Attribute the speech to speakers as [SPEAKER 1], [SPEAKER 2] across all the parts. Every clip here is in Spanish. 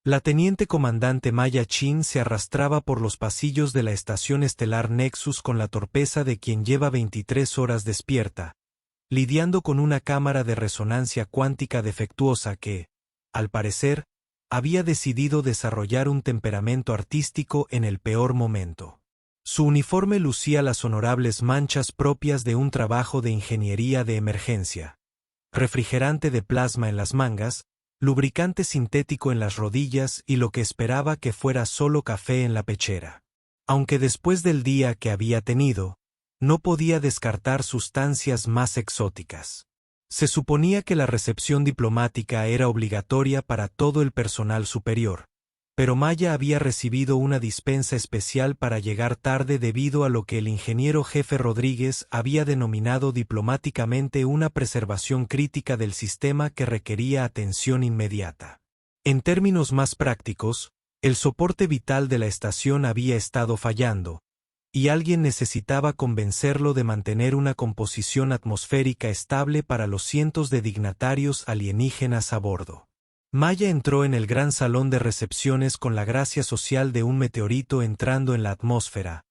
[SPEAKER 1] La teniente comandante Maya Chin se arrastraba por los pasillos de la estación estelar Nexus con la torpeza de quien lleva 23 horas despierta, lidiando con una cámara de resonancia cuántica defectuosa que, al parecer, había decidido desarrollar un temperamento artístico en el peor momento. Su uniforme lucía las honorables manchas propias de un trabajo de ingeniería de emergencia. Refrigerante de plasma en las mangas, lubricante sintético en las rodillas y lo que esperaba que fuera solo café en la pechera. Aunque después del día que había tenido, no podía descartar sustancias más exóticas. Se suponía que la recepción diplomática era obligatoria para todo el personal superior, pero Maya había recibido una dispensa especial para llegar tarde debido a lo que el ingeniero jefe Rodríguez había denominado diplomáticamente una preservación crítica del sistema que requería atención inmediata. En términos más prácticos, el soporte vital de la estación había estado fallando, y alguien necesitaba convencerlo de mantener una composición atmosférica estable para los cientos de dignatarios alienígenas a bordo. Maya entró en el gran salón de recepciones con la gracia social de un meteorito entrando en la atmósfera,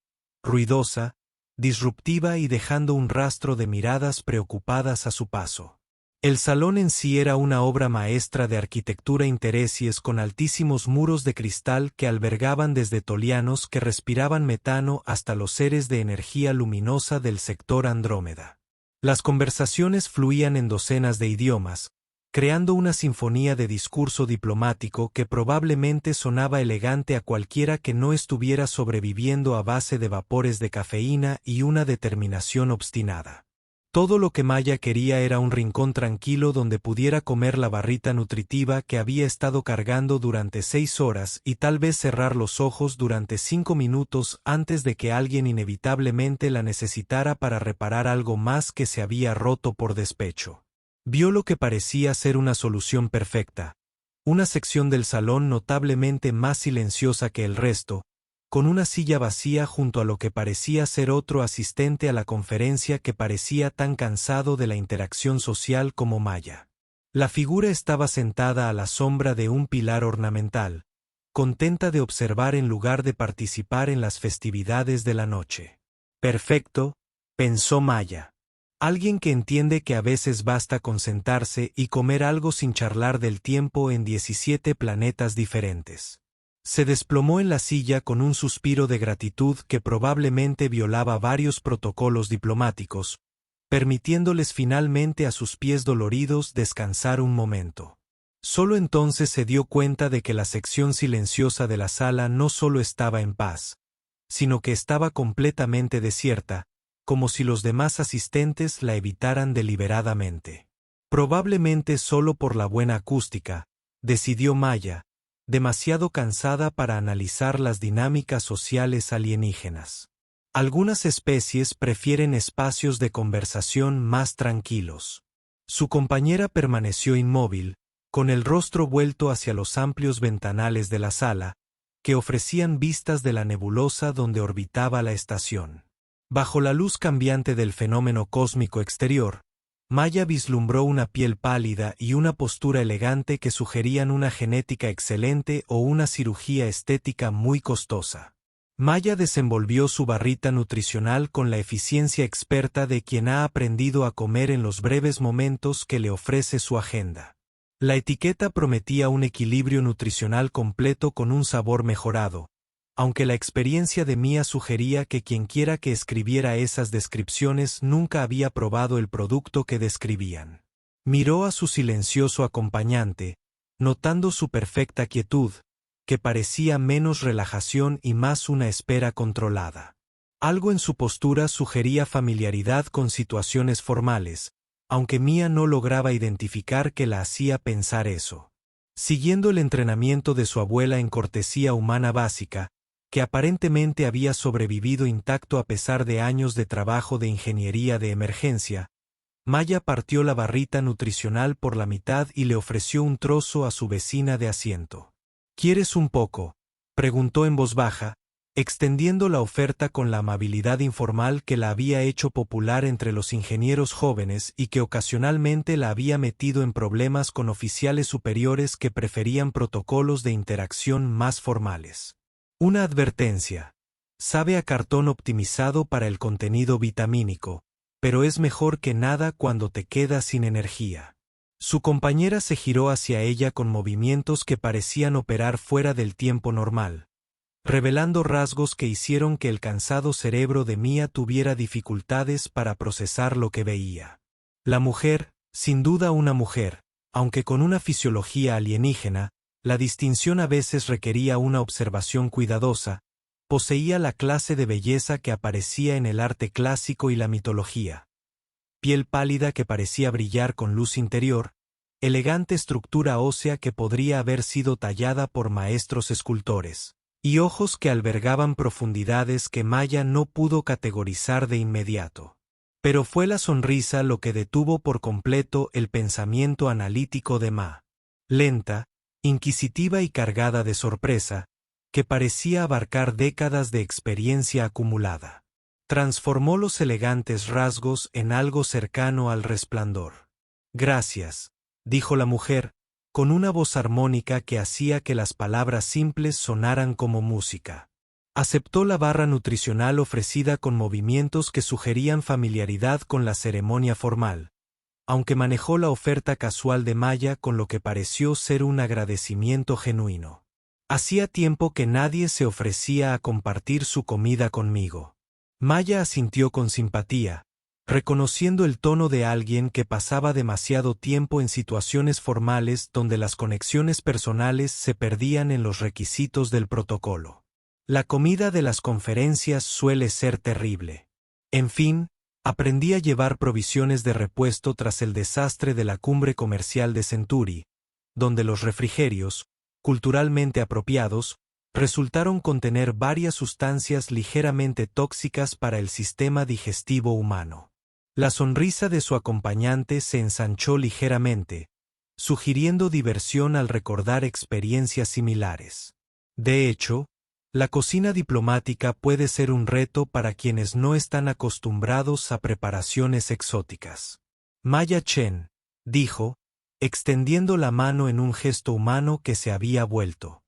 [SPEAKER 1] ruidosa, disruptiva y dejando un rastro de miradas preocupadas a su paso. El salón en sí era una obra maestra de arquitectura interesies con altísimos muros de cristal que albergaban desde tolianos que respiraban metano hasta los seres de energía luminosa del sector Andrómeda. Las conversaciones fluían en docenas de idiomas, creando una sinfonía de discurso diplomático que probablemente sonaba elegante a cualquiera que no estuviera sobreviviendo a base de vapores de cafeína y una determinación obstinada. Todo lo que Maya quería era un rincón tranquilo donde pudiera comer la barrita nutritiva que había estado cargando durante 6 horas y tal vez cerrar los ojos durante 5 minutos antes de que alguien inevitablemente la necesitara para reparar algo más que se había roto por despecho. Vio lo que parecía ser una solución perfecta, una sección del salón notablemente más silenciosa que el resto, con una silla vacía junto a lo que parecía ser otro asistente a la conferencia que parecía tan cansado de la interacción social como Maya. La figura estaba sentada a la sombra de un pilar ornamental, contenta de observar en lugar de participar en las festividades de la noche. Perfecto, pensó Maya. Alguien que entiende que a veces basta con sentarse y comer algo sin charlar del tiempo en 17 planetas diferentes. Se desplomó en la silla con un suspiro de gratitud que probablemente violaba varios protocolos diplomáticos, permitiéndoles finalmente a sus pies doloridos descansar un momento. Solo entonces se dio cuenta de que la sección silenciosa de la sala no solo estaba en paz, sino que estaba completamente desierta, como si los demás asistentes la evitaran deliberadamente. Probablemente solo por la buena acústica, decidió Maya, demasiado cansada para analizar las dinámicas sociales alienígenas. Algunas especies prefieren espacios de conversación más tranquilos. Su compañera permaneció inmóvil, con el rostro vuelto hacia los amplios ventanales de la sala, que ofrecían vistas de la nebulosa donde orbitaba la estación. Bajo la luz cambiante del fenómeno cósmico exterior, Maya vislumbró una piel pálida y una postura elegante que sugerían una genética excelente o una cirugía estética muy costosa. Maya desenvolvió su barrita nutricional con la eficiencia experta de quien ha aprendido a comer en los breves momentos que le ofrece su agenda. La etiqueta prometía un equilibrio nutricional completo con un sabor mejorado, aunque la experiencia de Mia sugería que quienquiera que escribiera esas descripciones nunca había probado el producto que describían. Miró a su silencioso acompañante, notando su perfecta quietud, que parecía menos relajación y más una espera controlada. Algo en su postura sugería familiaridad con situaciones formales, aunque Mia no lograba identificar qué la hacía pensar eso. Siguiendo el entrenamiento de su abuela en cortesía humana básica, que aparentemente había sobrevivido intacto a pesar de años de trabajo de ingeniería de emergencia, Maya partió la barrita nutricional por la mitad y le ofreció un trozo a su vecina de asiento. ¿Quieres un poco?, preguntó en voz baja, extendiendo la oferta con la amabilidad informal que la había hecho popular entre los ingenieros jóvenes y que ocasionalmente la había metido en problemas con oficiales superiores que preferían protocolos de interacción más formales. Una advertencia. Sabe a cartón optimizado para el contenido vitamínico, pero es mejor que nada cuando te quedas sin energía. Su compañera se giró hacia ella con movimientos que parecían operar fuera del tiempo normal, revelando rasgos que hicieron que el cansado cerebro de Mia tuviera dificultades para procesar lo que veía. La mujer, sin duda una mujer, aunque con una fisiología alienígena, la distinción a veces requería una observación cuidadosa, poseía la clase de belleza que aparecía en el arte clásico y la mitología. Piel pálida que parecía brillar con luz interior, elegante estructura ósea que podría haber sido tallada por maestros escultores, y ojos que albergaban profundidades que Maya no pudo categorizar de inmediato. Pero fue la sonrisa lo que detuvo por completo el pensamiento analítico de Ma. Lenta, inquisitiva y cargada de sorpresa, que parecía abarcar décadas de experiencia acumulada. Transformó los elegantes rasgos en algo cercano al resplandor. Gracias, dijo la mujer, con una voz armónica que hacía que las palabras simples sonaran como música. Aceptó la barra nutricional ofrecida con movimientos que sugerían familiaridad con la ceremonia formal, aunque manejó la oferta casual de Maya con lo que pareció ser un agradecimiento genuino. Hacía tiempo que nadie se ofrecía a compartir su comida conmigo. Maya asintió con simpatía, reconociendo el tono de alguien que pasaba demasiado tiempo en situaciones formales donde las conexiones personales se perdían en los requisitos del protocolo. La comida de las conferencias suele ser terrible. En fin, aprendí a llevar provisiones de repuesto tras el desastre de la cumbre comercial de Century, donde los refrigerios, culturalmente apropiados, resultaron contener varias sustancias ligeramente tóxicas para el sistema digestivo humano. La sonrisa de su acompañante se ensanchó ligeramente, sugiriendo diversión al recordar experiencias similares. De hecho, la cocina diplomática puede ser un reto para quienes no están acostumbrados a preparaciones exóticas. Maya Chen, dijo, extendiendo la mano en un gesto humano que se había vuelto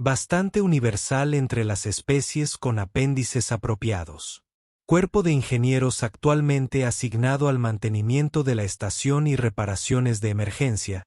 [SPEAKER 1] bastante universal entre las especies con apéndices apropiados. Cuerpo de ingenieros actualmente asignado al mantenimiento de la estación y reparaciones de emergencia,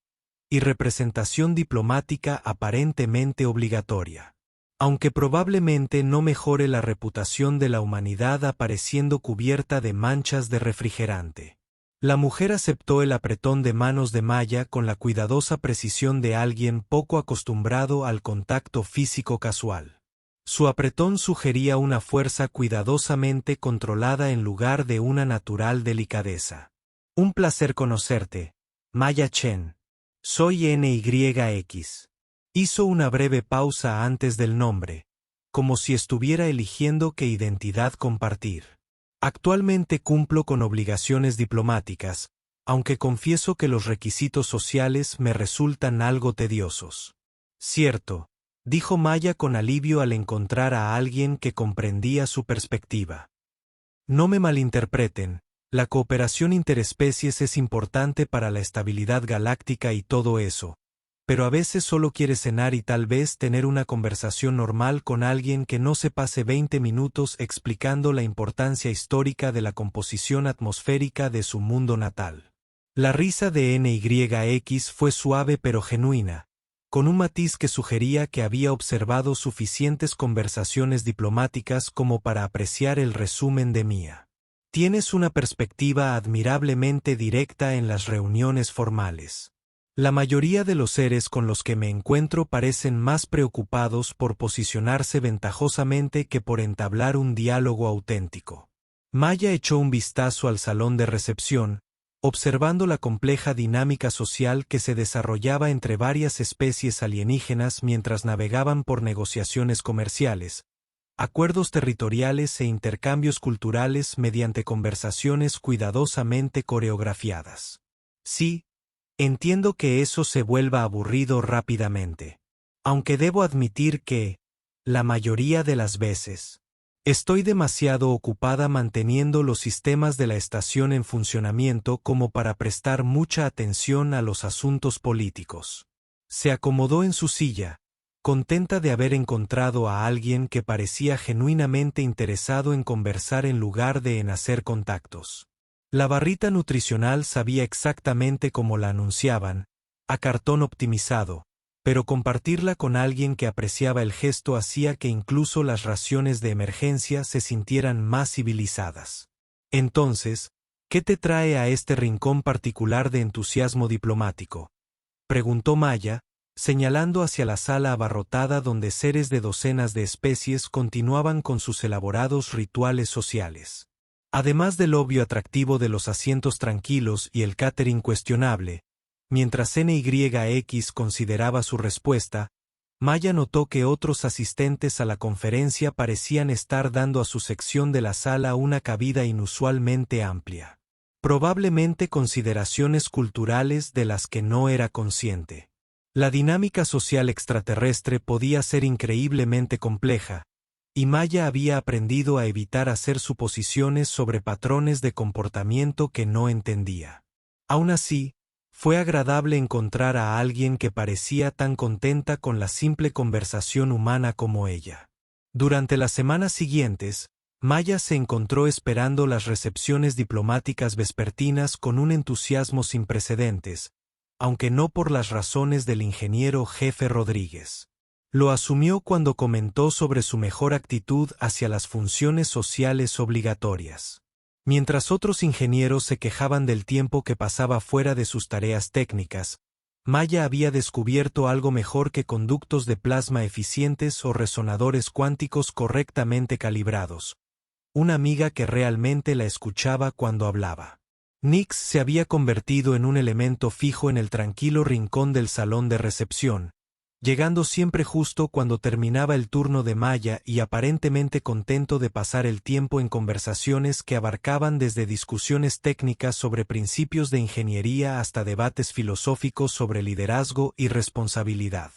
[SPEAKER 1] y representación diplomática aparentemente obligatoria. Aunque probablemente no mejore la reputación de la humanidad apareciendo cubierta de manchas de refrigerante. La mujer aceptó el apretón de manos de Maya con la cuidadosa precisión de alguien poco acostumbrado al contacto físico casual. Su apretón sugería una fuerza cuidadosamente controlada en lugar de una natural delicadeza. Un placer conocerte, Maya Chen. Soy NYX. Hizo una breve pausa antes del nombre, como si estuviera eligiendo qué identidad compartir. Actualmente cumplo con obligaciones diplomáticas, aunque confieso que los requisitos sociales me resultan algo tediosos. Cierto, dijo Maya con alivio al encontrar a alguien que comprendía su perspectiva. No me malinterpreten, la cooperación interespecies es importante para la estabilidad galáctica y todo eso, pero a veces solo quiere cenar y tal vez tener una conversación normal con alguien que no se pase 20 minutos explicando la importancia histórica de la composición atmosférica de su mundo natal. La risa de NYX fue suave pero genuina, con un matiz que sugería que había observado suficientes conversaciones diplomáticas como para apreciar el resumen de Mia. Tienes una perspectiva admirablemente directa en las reuniones formales. La mayoría de los seres con los que me encuentro parecen más preocupados por posicionarse ventajosamente que por entablar un diálogo auténtico. Maya echó un vistazo al salón de recepción, observando la compleja dinámica social que se desarrollaba entre varias especies alienígenas mientras navegaban por negociaciones comerciales, acuerdos territoriales e intercambios culturales mediante conversaciones cuidadosamente coreografiadas. Sí, entiendo que eso se vuelva aburrido rápidamente. Aunque debo admitir que, La mayoría de las veces. Estoy demasiado ocupada manteniendo los sistemas de la estación en funcionamiento como para prestar mucha atención a los asuntos políticos. Se acomodó en su silla, contenta de haber encontrado a alguien que parecía genuinamente interesado en conversar en lugar de en hacer contactos. La barrita nutricional sabía exactamente como la anunciaban, a cartón optimizado, pero compartirla con alguien que apreciaba el gesto hacía que incluso las raciones de emergencia se sintieran más civilizadas. Entonces, ¿qué te trae a este rincón particular de entusiasmo diplomático?, preguntó Maya, señalando hacia la sala abarrotada donde seres de docenas de especies continuaban con sus elaborados rituales sociales. Además del obvio atractivo de los asientos tranquilos y el catering cuestionable, mientras NYX consideraba su respuesta, Maya notó que otros asistentes a la conferencia parecían estar dando a su sección de la sala una cabida inusualmente amplia. Probablemente consideraciones culturales de las que no era consciente. La dinámica social extraterrestre podía ser increíblemente compleja, y Maya había aprendido a evitar hacer suposiciones sobre patrones de comportamiento que no entendía. Aún así, fue agradable encontrar a alguien que parecía tan contenta con la simple conversación humana como ella. Durante las semanas siguientes, Maya se encontró esperando las recepciones diplomáticas vespertinas con un entusiasmo sin precedentes, aunque no por las razones del ingeniero jefe Rodríguez. Lo asumió cuando comentó sobre su mejor actitud hacia las funciones sociales obligatorias. Mientras otros ingenieros se quejaban del tiempo que pasaba fuera de sus tareas técnicas, Maya había descubierto algo mejor que conductos de plasma eficientes o resonadores cuánticos correctamente calibrados. Una amiga que realmente la escuchaba cuando hablaba. Nix se había convertido en un elemento fijo en el tranquilo rincón del salón de recepción, llegando siempre justo cuando terminaba el turno de Maya y aparentemente contento de pasar el tiempo en conversaciones que abarcaban desde discusiones técnicas sobre principios de ingeniería hasta debates filosóficos sobre liderazgo y responsabilidad.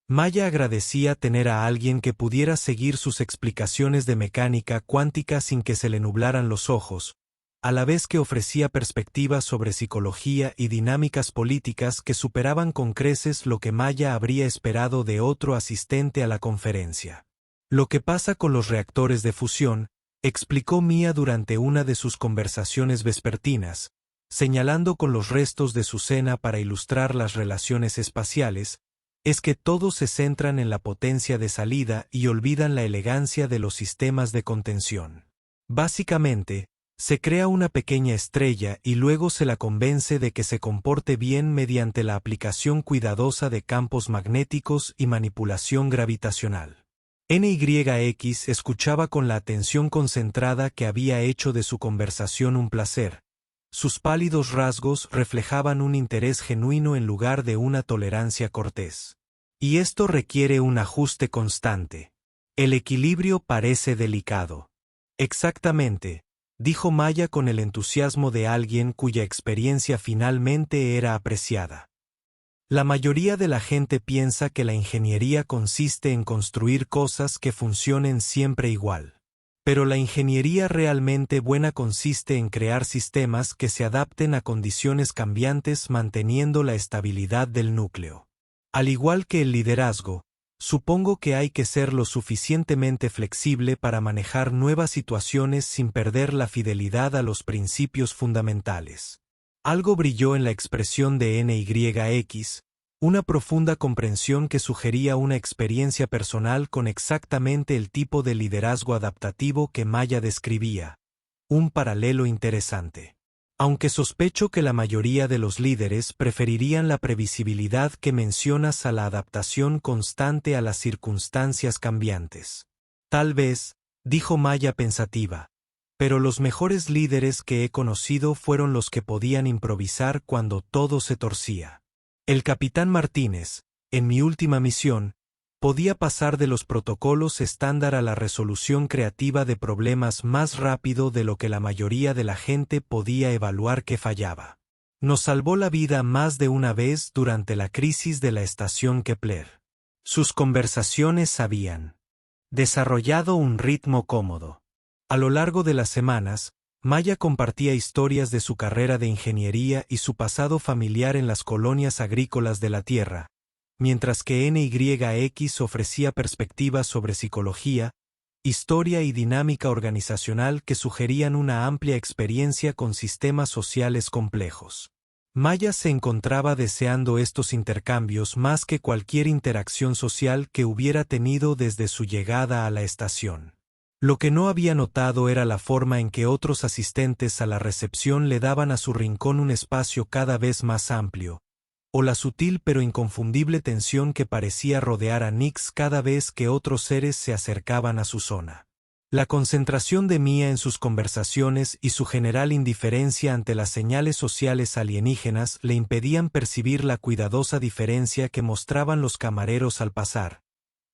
[SPEAKER 1] Maya agradecía tener a alguien que pudiera seguir sus explicaciones de mecánica cuántica sin que se le nublaran los ojos, a la vez que ofrecía perspectivas sobre psicología y dinámicas políticas que superaban con creces lo que Maya habría esperado de otro asistente a la conferencia. Lo que pasa con los reactores de fusión, explicó Mia durante una de sus conversaciones vespertinas, señalando con los restos de su cena para ilustrar las relaciones espaciales, es que todos se centran en la potencia de salida y olvidan la elegancia de los sistemas de contención. Básicamente, se crea una pequeña estrella y luego se la convence de que se comporte bien mediante la aplicación cuidadosa de campos magnéticos y manipulación gravitacional. NYX escuchaba con la atención concentrada que había hecho de su conversación un placer. Sus pálidos rasgos reflejaban un interés genuino en lugar de una tolerancia cortés. Y esto requiere un ajuste constante. El equilibrio parece delicado. Exactamente, dijo Maya con el entusiasmo de alguien cuya experiencia finalmente era apreciada. La mayoría de la gente piensa que la ingeniería consiste en construir cosas que funcionen siempre igual. Pero la ingeniería realmente buena consiste en crear sistemas que se adapten a condiciones cambiantes manteniendo la estabilidad del núcleo. Al igual que el liderazgo, supongo que hay que ser lo suficientemente flexible para manejar nuevas situaciones sin perder la fidelidad a los principios fundamentales. Algo brilló en la expresión de NYX, una profunda comprensión que sugería una experiencia personal con exactamente el tipo de liderazgo adaptativo que Maya describía. Un paralelo interesante. Aunque sospecho que la mayoría de los líderes preferirían la previsibilidad que mencionas a la adaptación constante a las circunstancias cambiantes. Tal vez, dijo Maya pensativa, pero los mejores líderes que he conocido fueron los que podían improvisar cuando todo se torcía. El capitán Martínez, en mi última misión, podía pasar de los protocolos estándar a la resolución creativa de problemas más rápido de lo que la mayoría de la gente podía evaluar que fallaba. Nos salvó la vida más de una vez durante la crisis de la estación Kepler. Sus conversaciones sabían. desarrollado un ritmo cómodo. A lo largo de las semanas, Maya compartía historias de su carrera de ingeniería y su pasado familiar en las colonias agrícolas de la Tierra, mientras que NYX ofrecía perspectivas sobre psicología, historia y dinámica organizacional que sugerían una amplia experiencia con sistemas sociales complejos. Maya se encontraba deseando estos intercambios más que cualquier interacción social que hubiera tenido desde su llegada a la estación. Lo que no había notado era la forma en que otros asistentes a la recepción le daban a su rincón un espacio cada vez más amplio, o la sutil pero inconfundible tensión que parecía rodear a Nix cada vez que otros seres se acercaban a su zona. La concentración de Mia en sus conversaciones y su general indiferencia ante las señales sociales alienígenas le impedían percibir la cuidadosa diferencia que mostraban los camareros al pasar,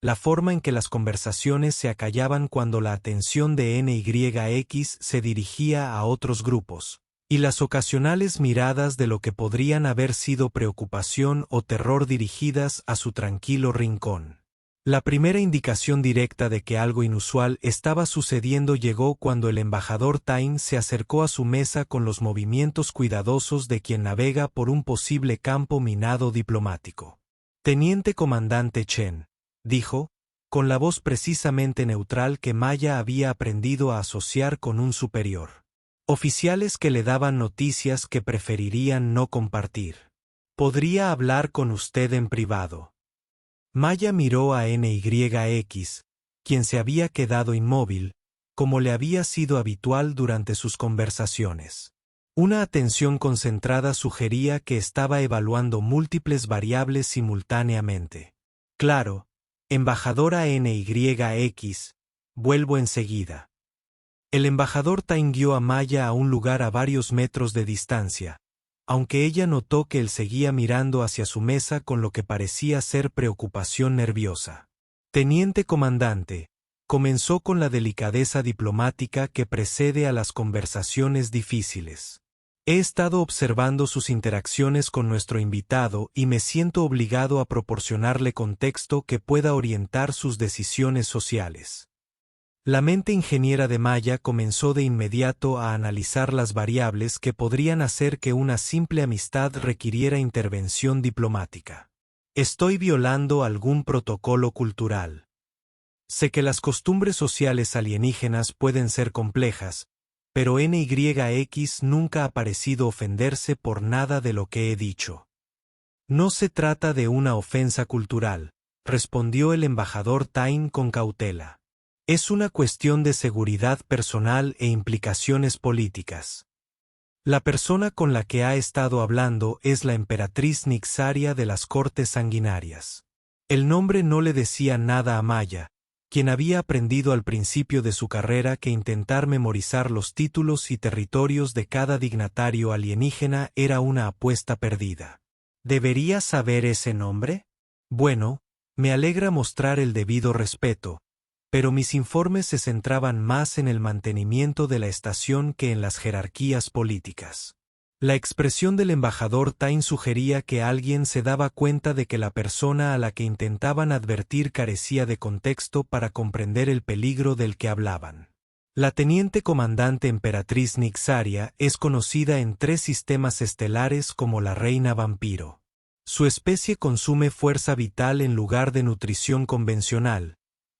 [SPEAKER 1] la forma en que las conversaciones se acallaban cuando la atención de NYX se dirigía a otros grupos, y las ocasionales miradas de lo que podrían haber sido preocupación o terror dirigidas a su tranquilo rincón. La primera indicación directa de que algo inusual estaba sucediendo llegó cuando el embajador Tain se acercó a su mesa con los movimientos cuidadosos de quien navega por un posible campo minado diplomático. «Teniente comandante Chen», dijo, con la voz precisamente neutral que Maya había aprendido a asociar con un superior. Oficiales que le daban noticias que preferirían no compartir. «¿Podría hablar con usted en privado?». Maya miró a NYX, quien se había quedado inmóvil, como le había sido habitual durante sus conversaciones. Una atención concentrada sugería que estaba evaluando múltiples variables simultáneamente. «Claro, embajadora NYX, vuelvo enseguida». El embajador Tain guió a Maya a un lugar a varios metros de distancia, aunque ella notó que él seguía mirando hacia su mesa con lo que parecía ser preocupación nerviosa. «Teniente comandante», comenzó con la delicadeza diplomática que precede a las conversaciones difíciles. «He estado observando sus interacciones con nuestro invitado y me siento obligado a proporcionarle contexto que pueda orientar sus decisiones sociales». La mente ingeniera de Maya comenzó de inmediato a analizar las variables que podrían hacer que una simple amistad requiriera intervención diplomática. «¿Estoy violando algún protocolo cultural? Sé que las costumbres sociales alienígenas pueden ser complejas, pero NYX nunca ha parecido ofenderse por nada de lo que he dicho». «No se trata de una ofensa cultural», respondió el embajador Tain con cautela. «Es una cuestión de seguridad personal e implicaciones políticas. La persona con la que ha estado hablando es la emperatriz Nixaria de las Cortes Sanguinarias». El nombre no le decía nada a Maya, quien había aprendido al principio de su carrera que intentar memorizar los títulos y territorios de cada dignatario alienígena era una apuesta perdida. «¿Debería saber ese nombre? Bueno, me alegra mostrar el debido respeto, pero mis informes se centraban más en el mantenimiento de la estación que en las jerarquías políticas». La expresión del embajador Tain sugería que alguien se daba cuenta de que la persona a la que intentaban advertir carecía de contexto para comprender el peligro del que hablaban. La teniente comandante emperatriz Nixaria es conocida en 3 sistemas estelares como la reina vampiro. Su especie consume fuerza vital en lugar de nutrición convencional,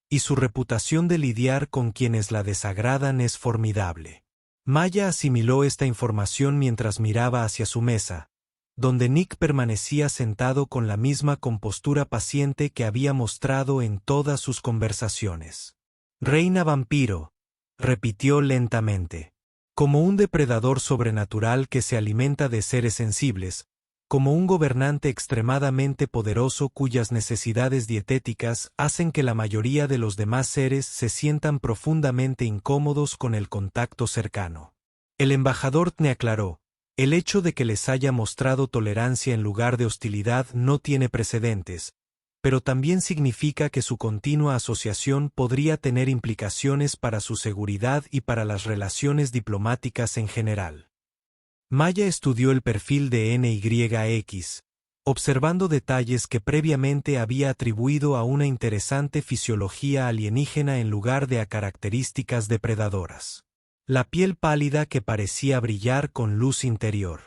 [SPEAKER 1] y su reputación de lidiar con quienes la desagradan es formidable. Maya asimiló esta información mientras miraba hacia su mesa, donde Nick permanecía sentado con la misma compostura paciente que había mostrado en todas sus conversaciones. «Reina vampiro», repitió lentamente. «Como un depredador sobrenatural que se alimenta de seres sensibles, como un gobernante extremadamente poderoso cuyas necesidades dietéticas hacen que la mayoría de los demás seres se sientan profundamente incómodos con el contacto cercano». El embajador Tne aclaró: «El hecho de que les haya mostrado tolerancia en lugar de hostilidad no tiene precedentes, pero también significa que su continua asociación podría tener implicaciones para su seguridad y para las relaciones diplomáticas en general». Maya estudió el perfil de NYX, observando detalles que previamente había atribuido a una interesante fisiología alienígena en lugar de a características depredadoras. La piel pálida que parecía brillar con luz interior.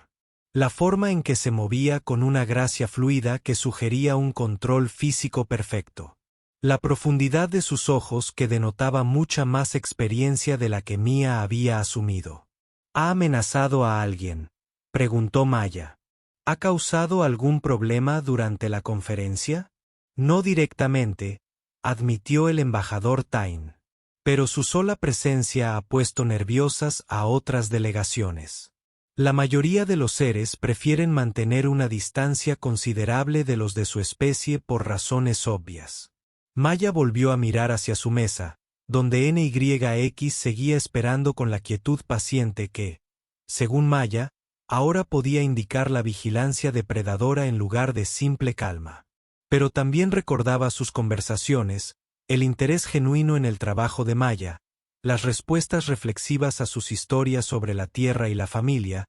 [SPEAKER 1] La forma en que se movía con una gracia fluida que sugería un control físico perfecto. La profundidad de sus ojos que denotaba mucha más experiencia de la que Mia había asumido. ¿Ha amenazado a alguien?, preguntó Maya. ¿Ha causado algún problema durante la conferencia? No directamente, admitió el embajador Tain. Pero su sola presencia ha puesto nerviosas a otras delegaciones. La mayoría de los seres prefieren mantener una distancia considerable de los de su especie por razones obvias. Maya volvió a mirar hacia su mesa, donde NYX seguía esperando con la quietud paciente que, según Maya, ahora podía indicar la vigilancia depredadora en lugar de simple calma. Pero también recordaba sus conversaciones, el interés genuino en el trabajo de Maya, las respuestas reflexivas a sus historias sobre la tierra y la familia,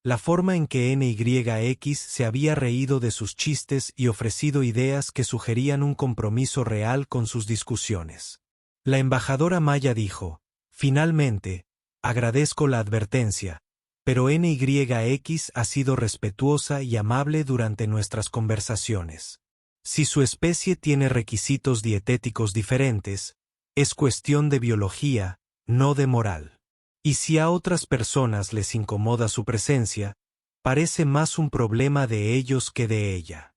[SPEAKER 1] la forma en que NYX se había reído de sus chistes y ofrecido ideas que sugerían un compromiso real con sus discusiones. La embajadora Maya dijo, finalmente, agradezco la advertencia, pero NYX ha sido respetuosa y amable durante nuestras conversaciones. Si su especie tiene requisitos dietéticos diferentes, es cuestión de biología, no de moral. Y si a otras personas les incomoda su presencia, parece más un problema de ellos que de ella.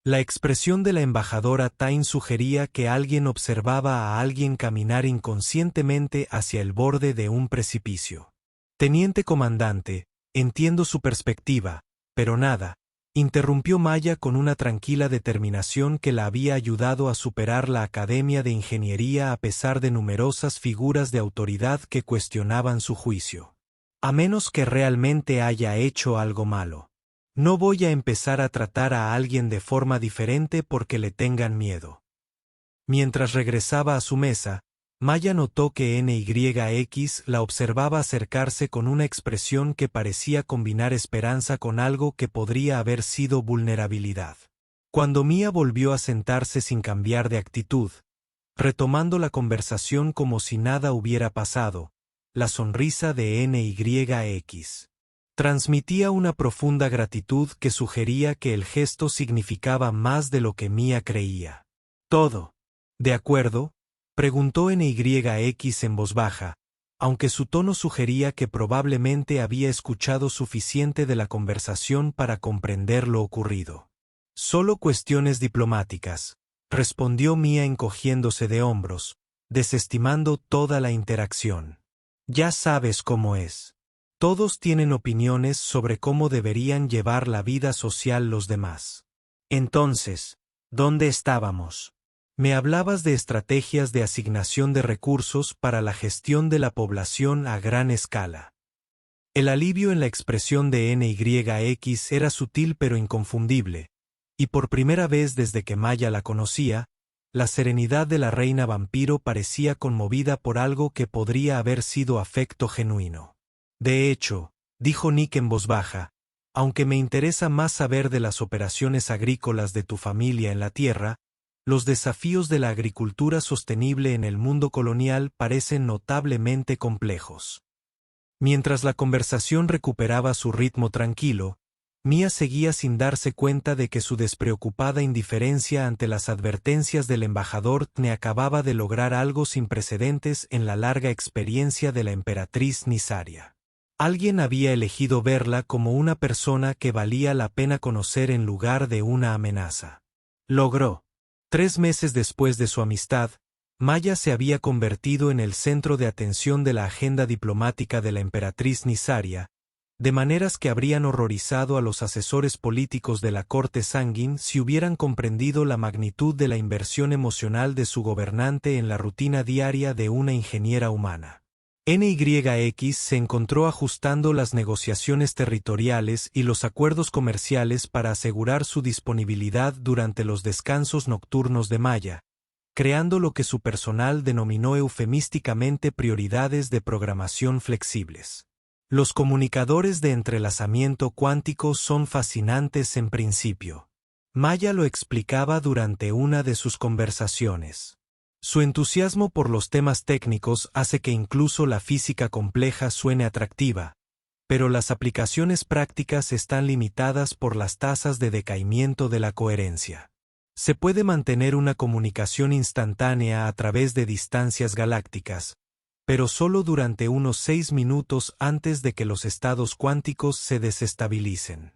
[SPEAKER 1] La expresión de la embajadora Tain sugería que alguien observaba a alguien caminar inconscientemente hacia el borde de un precipicio. Teniente comandante, entiendo su perspectiva, pero nada, interrumpió Maya con una tranquila determinación que la había ayudado a superar la Academia de Ingeniería a pesar de numerosas figuras de autoridad que cuestionaban su juicio. A menos que realmente haya hecho algo malo. No voy a empezar a tratar a alguien de forma diferente porque le tengan miedo. Mientras regresaba a su mesa, Maya notó que NYX la observaba acercarse con una expresión que parecía combinar esperanza con algo que podría haber sido vulnerabilidad. Cuando Mia volvió a sentarse sin cambiar de actitud, retomando la conversación como si nada hubiera pasado, la sonrisa de NYX transmitía una profunda gratitud que sugería que el gesto significaba más de lo que Mia creía. ¿Todo de acuerdo?, preguntó NYX en voz baja, aunque su tono sugería que probablemente había escuchado suficiente de la conversación para comprender lo ocurrido. Solo cuestiones diplomáticas, respondió Mia encogiéndose de hombros, desestimando toda la interacción. Ya sabes cómo es. Todos tienen opiniones sobre cómo deberían llevar la vida social los demás. Entonces, ¿dónde estábamos? Me hablabas de estrategias de asignación de recursos para la gestión de la población a gran escala. El alivio en la expresión de NYX era sutil pero inconfundible, y por primera vez desde que Maya la conocía, la serenidad de la reina vampiro parecía conmovida por algo que podría haber sido afecto genuino. De hecho, dijo Nick en voz baja, aunque me interesa más saber de las operaciones agrícolas de tu familia en la Tierra, los desafíos de la agricultura sostenible en el mundo colonial parecen notablemente complejos. Mientras la conversación recuperaba su ritmo tranquilo, Mia seguía sin darse cuenta de que su despreocupada indiferencia ante las advertencias del embajador Tne acababa de lograr algo sin precedentes en la larga experiencia de la emperatriz Nisaria. Alguien había elegido verla como una persona que valía la pena conocer en lugar de una amenaza. Logró. 3 meses después de su amistad, Maya se había convertido en el centro de atención de la agenda diplomática de la emperatriz Nisaria, de maneras que habrían horrorizado a los asesores políticos de la corte Sangin si hubieran comprendido la magnitud de la inversión emocional de su gobernante en la rutina diaria de una ingeniera humana. NYX se encontró ajustando las negociaciones territoriales y los acuerdos comerciales para asegurar su disponibilidad durante los descansos nocturnos de Maya, creando lo que su personal denominó eufemísticamente prioridades de programación flexibles. Los comunicadores de entrelazamiento cuántico son fascinantes en principio. Maya lo explicaba durante una de sus conversaciones. Su entusiasmo por los temas técnicos hace que incluso la física compleja suene atractiva, pero las aplicaciones prácticas están limitadas por las tasas de decaimiento de la coherencia. Se puede mantener una comunicación instantánea a través de distancias galácticas, pero solo durante unos 6 minutos antes de que los estados cuánticos se desestabilicen.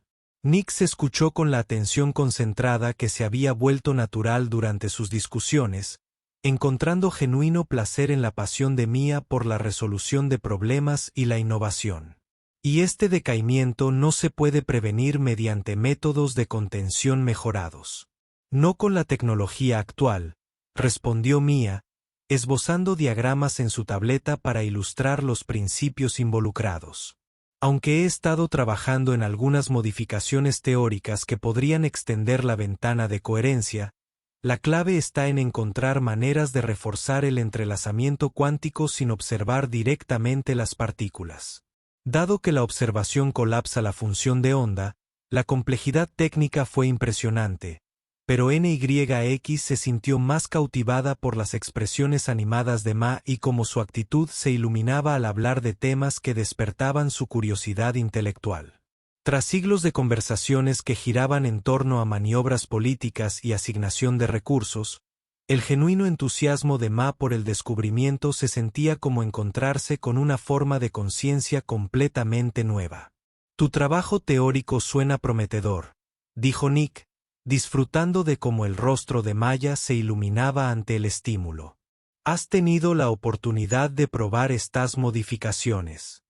[SPEAKER 1] Nick se escuchó con la atención concentrada que se había vuelto natural durante sus discusiones, encontrando genuino placer en la pasión de Mia por la resolución de problemas y la innovación. Y este decaimiento no se puede prevenir mediante métodos de contención mejorados. No con la tecnología actual, respondió Mia, esbozando diagramas en su tableta para ilustrar los principios involucrados. Aunque he estado trabajando en algunas modificaciones teóricas que podrían extender la ventana de coherencia, la clave está en encontrar maneras de reforzar el entrelazamiento cuántico sin observar directamente las partículas. Dado que la observación colapsa la función de onda, la complejidad técnica fue impresionante, pero NYX se sintió más cautivada por las expresiones animadas de Ma y cómo su actitud se iluminaba al hablar de temas que despertaban su curiosidad intelectual. Tras siglos de conversaciones que giraban en torno a maniobras políticas y asignación de recursos, el genuino entusiasmo de Ma por el descubrimiento se sentía como encontrarse con una forma de conciencia completamente nueva. Tu trabajo teórico suena prometedor, dijo Nick, disfrutando de cómo el rostro de Maya se iluminaba ante el estímulo. ¿Has tenido la oportunidad de probar estas modificaciones?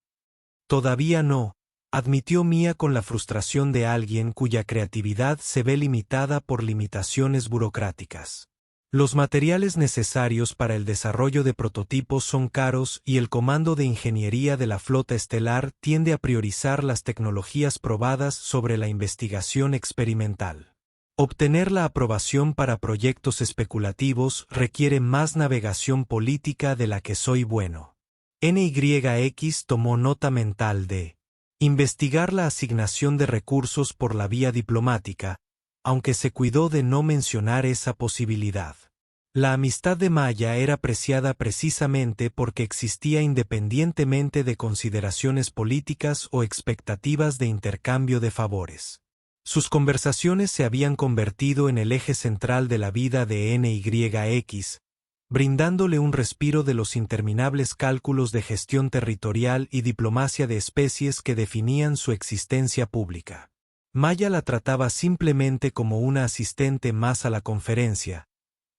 [SPEAKER 1] Todavía no, admitió Mia con la frustración de alguien cuya creatividad se ve limitada por limitaciones burocráticas. Los materiales necesarios para el desarrollo de prototipos son caros y el Comando de Ingeniería de la Flota Estelar tiende a priorizar las tecnologías probadas sobre la investigación experimental. Obtener la aprobación para proyectos especulativos requiere más navegación política de la que soy bueno. NYX tomó nota mental de investigar la asignación de recursos por la vía diplomática, aunque se cuidó de no mencionar esa posibilidad. La amistad de Maya era apreciada precisamente porque existía independientemente de consideraciones políticas o expectativas de intercambio de favores. Sus conversaciones se habían convertido en el eje central de la vida de NYX, brindándole un respiro de los interminables cálculos de gestión territorial y diplomacia de especies que definían su existencia pública. Maya la trataba simplemente como una asistente más a la conferencia,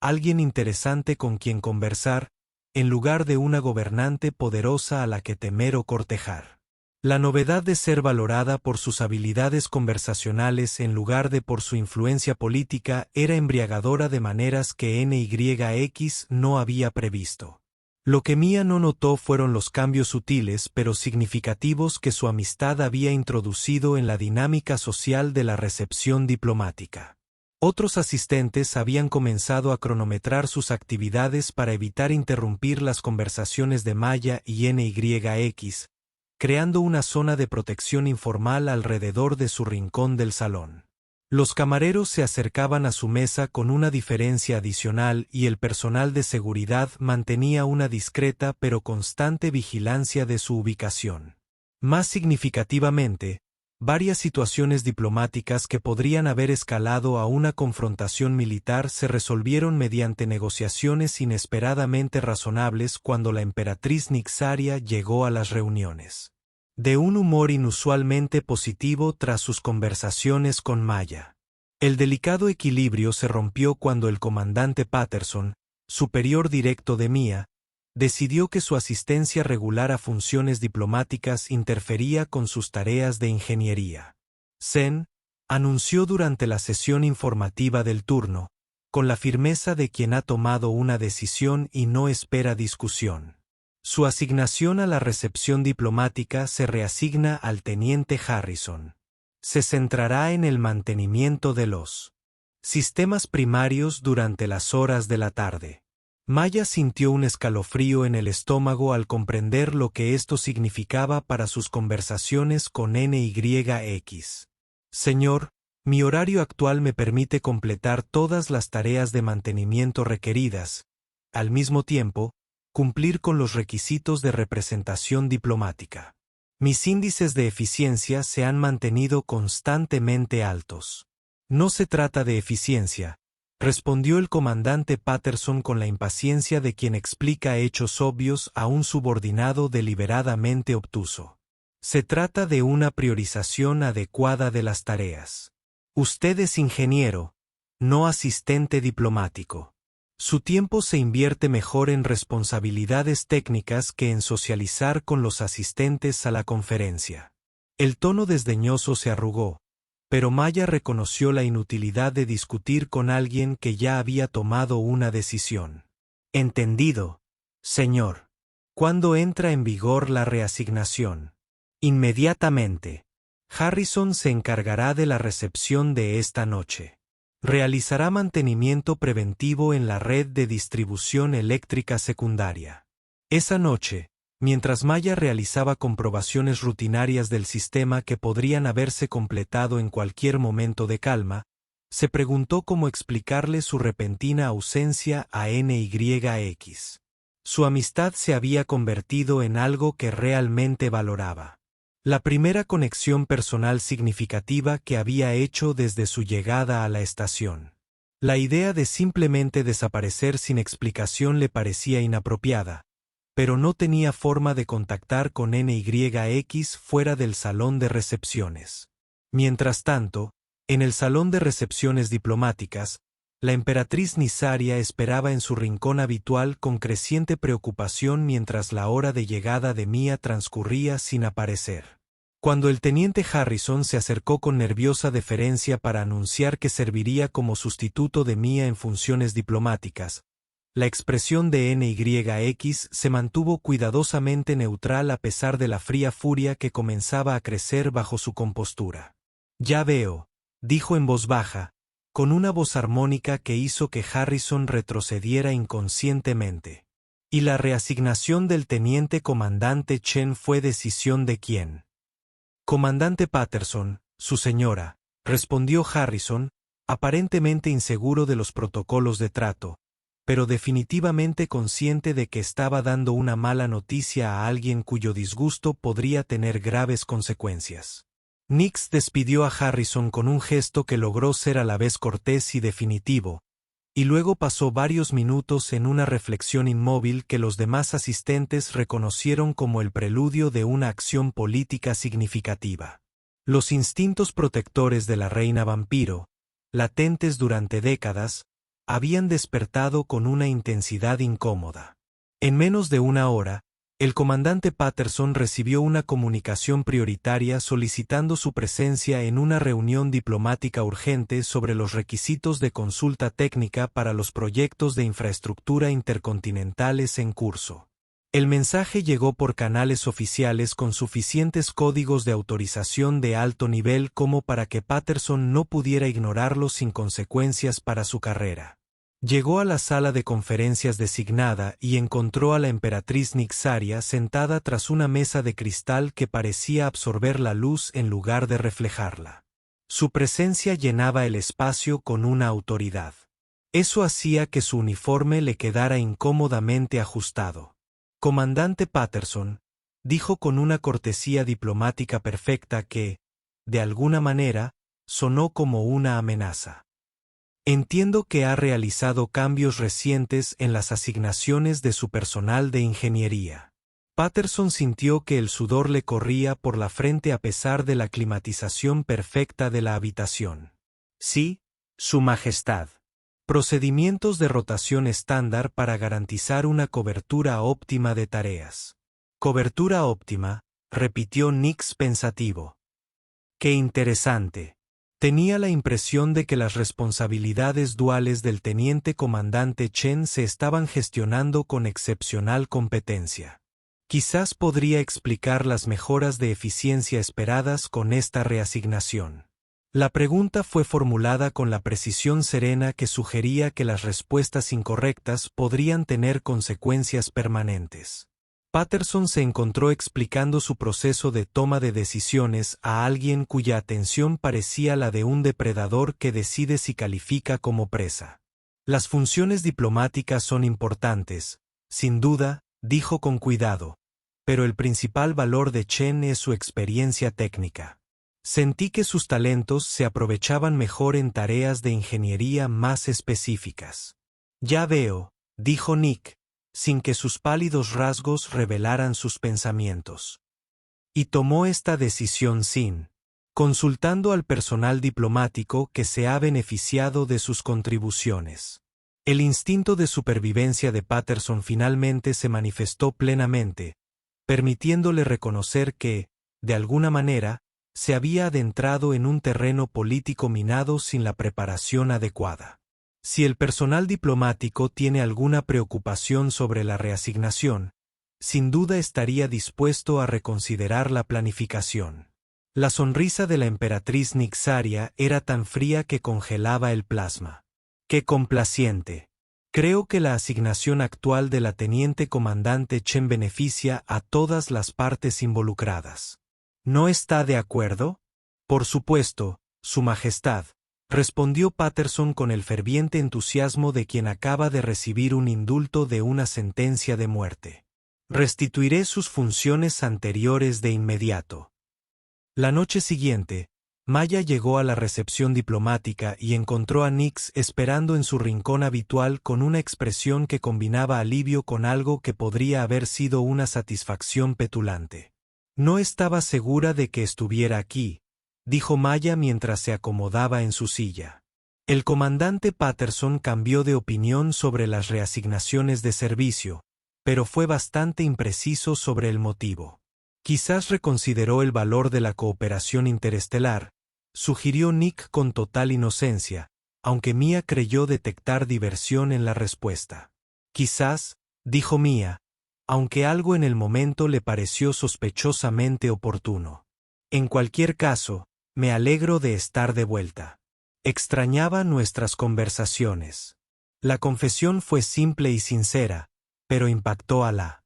[SPEAKER 1] alguien interesante con quien conversar, en lugar de una gobernante poderosa a la que temer o cortejar. La novedad de ser valorada por sus habilidades conversacionales en lugar de por su influencia política era embriagadora de maneras que NYX no había previsto. Lo que Mia no notó fueron los cambios sutiles pero significativos que su amistad había introducido en la dinámica social de la recepción diplomática. Otros asistentes habían comenzado a cronometrar sus actividades para evitar interrumpir las conversaciones de Maya y NYX, creando una zona de protección informal alrededor de su rincón del salón. Los camareros se acercaban a su mesa con una diferencia adicional y el personal de seguridad mantenía una discreta pero constante vigilancia de su ubicación. Más significativamente, varias situaciones diplomáticas que podrían haber escalado a una confrontación militar se resolvieron mediante negociaciones inesperadamente razonables cuando la emperatriz Nixaria llegó a las reuniones. De un humor inusualmente positivo tras sus conversaciones con Maya. El delicado equilibrio se rompió cuando el comandante Patterson, superior directo de Mia, decidió que su asistencia regular a funciones diplomáticas interfería con sus tareas de ingeniería. Zen anunció durante la sesión informativa del turno, con la firmeza de quien ha tomado una decisión y no espera discusión. Su asignación a la recepción diplomática se reasigna al teniente Harrison. Se centrará en el mantenimiento de los sistemas primarios durante las horas de la tarde. Maya sintió un escalofrío en el estómago al comprender lo que esto significaba para sus conversaciones con NYX. Señor, Mi horario actual me permite completar todas las tareas de mantenimiento requeridas, al mismo tiempo, cumplir con los requisitos de representación diplomática. Mis índices de eficiencia se han mantenido constantemente altos. No se trata de eficiencia, respondió el comandante Patterson con la impaciencia de quien explica hechos obvios a un subordinado deliberadamente obtuso. Se trata de una priorización adecuada de las tareas. Usted es ingeniero, no asistente diplomático. Su tiempo se invierte mejor en responsabilidades técnicas que en socializar con los asistentes a la conferencia. El tono desdeñoso se arrugó, pero Maya reconoció la inutilidad de discutir con alguien que ya había tomado una decisión. Entendido, señor. ¿Cuándo entra en vigor la reasignación? Inmediatamente. Harrison se encargará de la recepción de esta noche. Realizará mantenimiento preventivo en la red de distribución eléctrica secundaria. Esa noche, mientras Maya realizaba comprobaciones rutinarias del sistema que podrían haberse completado en cualquier momento de calma, se preguntó cómo explicarle su repentina ausencia a NYX. Su amistad se había convertido en algo que realmente valoraba. La primera conexión personal significativa que había hecho desde su llegada a la estación. La idea de simplemente desaparecer sin explicación le parecía inapropiada, pero no tenía forma de contactar con NYX fuera del salón de recepciones. Mientras tanto, en el salón de recepciones diplomáticas, la emperatriz Nisaria esperaba en su rincón habitual con creciente preocupación mientras la hora de llegada de Mia transcurría sin aparecer. Cuando el teniente Harrison se acercó con nerviosa deferencia para anunciar que serviría como sustituto de Mia en funciones diplomáticas, la expresión de NYX se mantuvo cuidadosamente neutral a pesar de la fría furia que comenzaba a crecer bajo su compostura. Ya veo, dijo en voz baja, con una voz armónica que hizo que Harrison retrocediera inconscientemente. ¿Y la reasignación del teniente comandante Chen fue decisión de quién? Comandante Patterson, su señora, respondió Harrison, aparentemente inseguro de los protocolos de trato, pero definitivamente consciente de que estaba dando una mala noticia a alguien cuyo disgusto podría tener graves consecuencias. Nix despidió a Harrison con un gesto que logró ser a la vez cortés y definitivo, y luego pasó varios minutos en una reflexión inmóvil que los demás asistentes reconocieron como el preludio de una acción política significativa. Los instintos protectores de la reina vampiro, latentes durante décadas, habían despertado con una intensidad incómoda. En menos de una hora, el comandante Patterson recibió una comunicación prioritaria solicitando su presencia en una reunión diplomática urgente sobre los requisitos de consulta técnica para los proyectos de infraestructura intercontinentales en curso. El mensaje llegó por canales oficiales con suficientes códigos de autorización de alto nivel como para que Patterson no pudiera ignorarlos sin consecuencias para su carrera. Llegó a la sala de conferencias designada y encontró a la emperatriz Nixaria sentada tras una mesa de cristal que parecía absorber la luz en lugar de reflejarla. Su presencia llenaba el espacio con una autoridad. Eso hacía que su uniforme le quedara incómodamente ajustado. Comandante Patterson, dijo con una cortesía diplomática perfecta que, de alguna manera, sonó como una amenaza. Entiendo que ha realizado cambios recientes en las asignaciones de su personal de ingeniería. Patterson sintió que el sudor le corría por la frente a pesar de la climatización perfecta de la habitación. Sí, Su Majestad. Procedimientos de rotación estándar para garantizar una cobertura óptima de tareas. Cobertura óptima, repitió Nix pensativo. Qué interesante. Tenía la impresión de que las responsabilidades duales del teniente comandante Chen se estaban gestionando con excepcional competencia. Quizás podría explicar las mejoras de eficiencia esperadas con esta reasignación. La pregunta fue formulada con la precisión serena que sugería que las respuestas incorrectas podrían tener consecuencias permanentes. Patterson se encontró explicando su proceso de toma de decisiones a alguien cuya atención parecía la de un depredador que decide si califica como presa. Las funciones diplomáticas son importantes, sin duda, dijo con cuidado, pero el principal valor de Chen es su experiencia técnica. Sentí que sus talentos se aprovechaban mejor en tareas de ingeniería más específicas. Ya veo, dijo Nick, sin que sus pálidos rasgos revelaran sus pensamientos. Y tomó esta decisión sin consultando al personal diplomático que se ha beneficiado de sus contribuciones. El instinto de supervivencia de Patterson finalmente se manifestó plenamente, permitiéndole reconocer que, de alguna manera, se había adentrado en un terreno político minado sin la preparación adecuada. Si el personal diplomático tiene alguna preocupación sobre la reasignación, sin duda estaría dispuesto a reconsiderar la planificación. La sonrisa de la emperatriz Nixaria era tan fría que congelaba el plasma. ¡Qué complaciente! Creo que la asignación actual de la teniente comandante Chen beneficia a todas las partes involucradas. ¿No está de acuerdo? Por supuesto, Su Majestad, respondió Patterson con el ferviente entusiasmo de quien acaba de recibir un indulto de una sentencia de muerte. Restituiré sus funciones anteriores de inmediato. La noche siguiente, Maya llegó a la recepción diplomática y encontró a Nix esperando en su rincón habitual con una expresión que combinaba alivio con algo que podría haber sido una satisfacción petulante. No estaba segura de que estuviera aquí, dijo Maya mientras se acomodaba en su silla. El comandante Patterson cambió de opinión sobre las reasignaciones de servicio, pero fue bastante impreciso sobre el motivo. Quizás reconsideró el valor de la cooperación interestelar, sugirió Nick con total inocencia, aunque Mia creyó detectar diversión en la respuesta. Quizás, dijo Mia, aunque algo en el momento le pareció sospechosamente oportuno. En cualquier caso, me alegro de estar de vuelta. Extrañaba nuestras conversaciones. La confesión fue simple y sincera, pero impactó a la